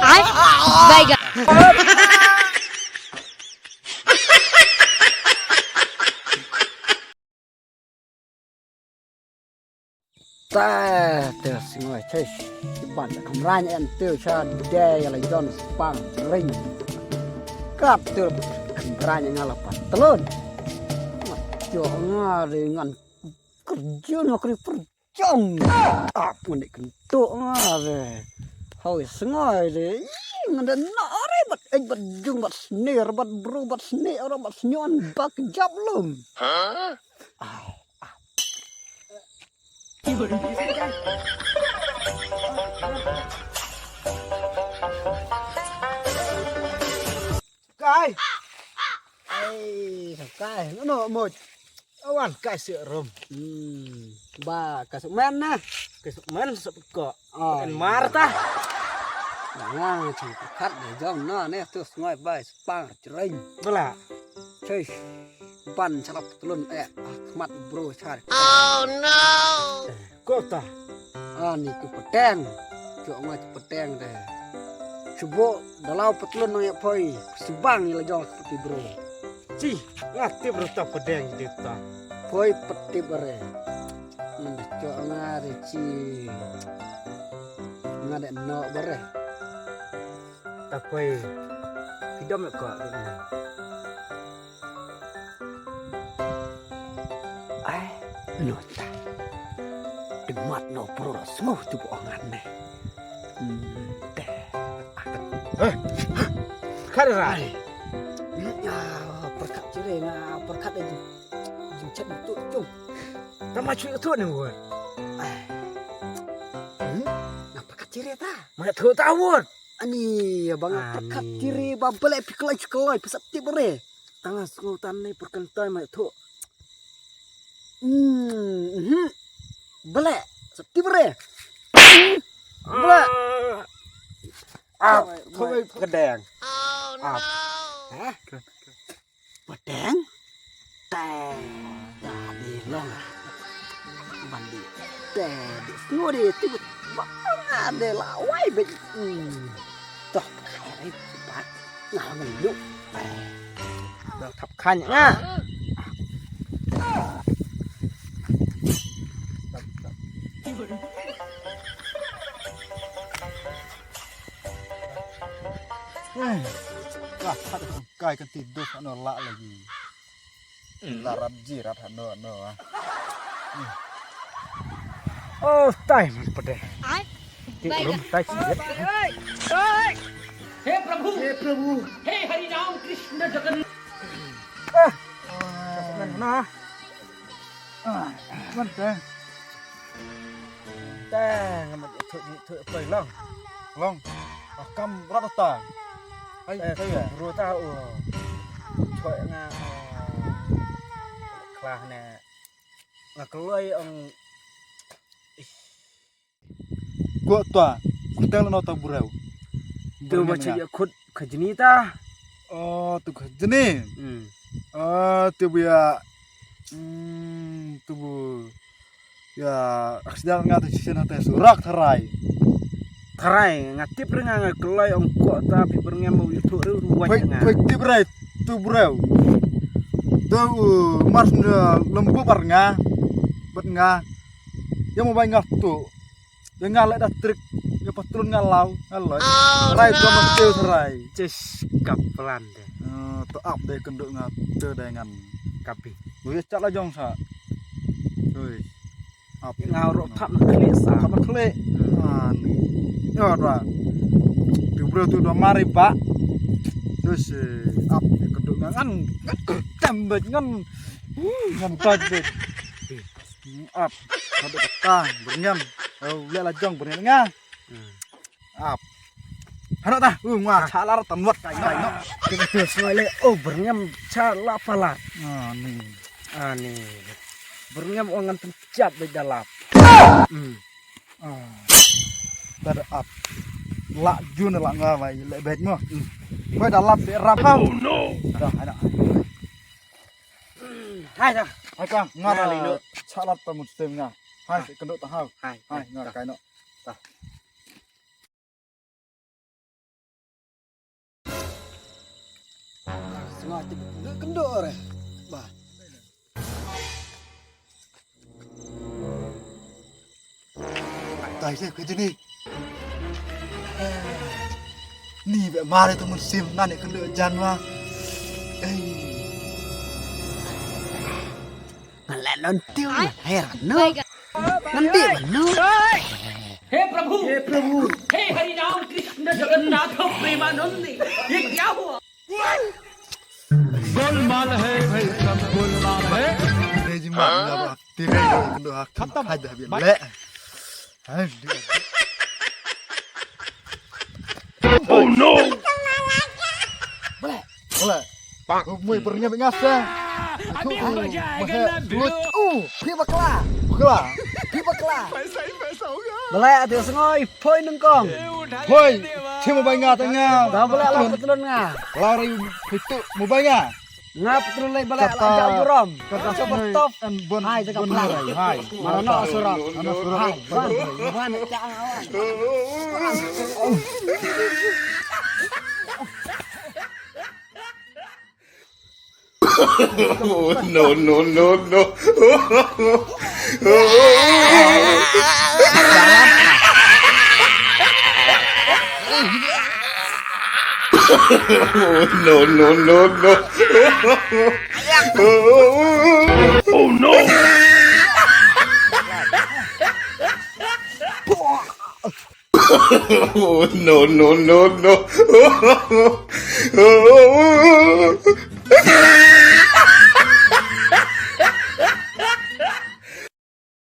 Baik. Ta từ ngồi chơi bạn không ra nhận từ cho đây là John Spang ring cặp từ không ra nhận là bắt telur cho ngari ngan kerja nak perjong apa ni kentuk ngari hoi sengai de ngan nare bat bat jung bat snare bat bro bat snare bat snyon bak jab lum Cái ai thằng cái nó nổ một ông ăn cái sữa rum ba kasuk men na cái sụp men sụp cọ oh ăn mar ta ngang chỉ khát để dòng nó nè tôi ngồi bài Spang ring đó là chơi ban salap telun Ahmad bro char cô ta ni ku peteng cok ngah peteng deh coba dalau petelun no ya poi subang ni lajong seperti bro chi ngắt tiếp rồi tập pedeng tiếp ta poi peti bare nang cok ngah de chi ngah de no bare tapi hidup nak kok ini nota demat no bro semua tu bohongan nih khát ra ya perkat cire na perkat itu jumcat itu cung ta mà chuyện thuốc này rồi na perkat cire ta mà thuốc tao buồn ani bang perkat cire babelai pikelai pesat tibere tangan sultan ni perkentai mà thuốc bele septi bere bele thôi pedeng hah pedeng teh tadi long bandi teh di semua di tiba ada lawai be toh kai cepat ngah menduk được thập khanh nhá Wah, ada kai kan tidur sana lak lagi. Larat jirat hano no. oh tay mà pedeng tiếp Baik. rum tay chỉ hey Prabhu hey हरि राम कृष्ण Jagannath nó Kan teh, ta mà thợ phải lắm long. Kam rata ta. Ai ya. rồi ta thôi nga khla nè là cái ông Gua tua. Kita lo ta burau. từ mà chỉ khut khajini ta Oh, tu jenis. Tu biya tu bu ya aksidan ngata sisen ate surak tharai. thay ngatip rengang kelai ông kok ta pi berngam mau itu ruwaj nga Pek tibrai tu burau. Tu mas lembu barnga. Betnga. Ya mau banyak tu. Dengan lek dah trik ya patrun ngalau ngaloi. Rai tu mesti tharai. cis kapelan deh Tu up deh kenduk ngate dengan kapi lu ya cak lah jong sa. Oi. Up ngau rok thap nak klik sa sama klik. Ya dah. Tu bro tu dah mari pak. Terus up kenduk ngan tembet ngan ngan tajbet. Up. Ada petang bernyam. Oh, lihat lah jong bernyam nga. Up. Hana ta, ngah chalar tanwat kai no. kita terus ngale oh berngam cala pala Ni. ani berngam orang pencap di dalam Tada up. Lak jun lak ngawai lek bet mo. Kau dah lap de rap kau. Oh no. Dah ada. hai ta Hai kang, ngah Ngah li dah no. chalat tamu stem ngah. Hai kenduk ta hau. hai Hai ngah kai no. kendor ya. Bah. Tại sao cái gì này? Nì vậy mà đây tôi muốn xem nan này con lựa chăn mà. Ê. Ngala non tiêu heran no. Nanti no. हे प्रभु हे हरि राम कृष्ण जगन्नाथ प्रेमानंद ये क्या हुआ गोलमाल है भाई सब गोलमाल है Đây chứ mà là bảo tiền đây con lựa khắp tâm hai đời biển lệ. oh no Boleh. Mui pernya bengasa. अभी हो जाएगा ना Phi bakla. Bakla. Phi bakla. Balai atu sengoi phoi nung kong. Thôi, chưa một bài ngà tay nga. Dah balai lah petulun nga. Lari itu mau bài ngà. Nga petulun lai balai lah jak burom. Kata Super top. bon. Hai cakap pelan. Hai. Marano surat. Ano surat. Hai. Ban cak awan. No. No. oh no No.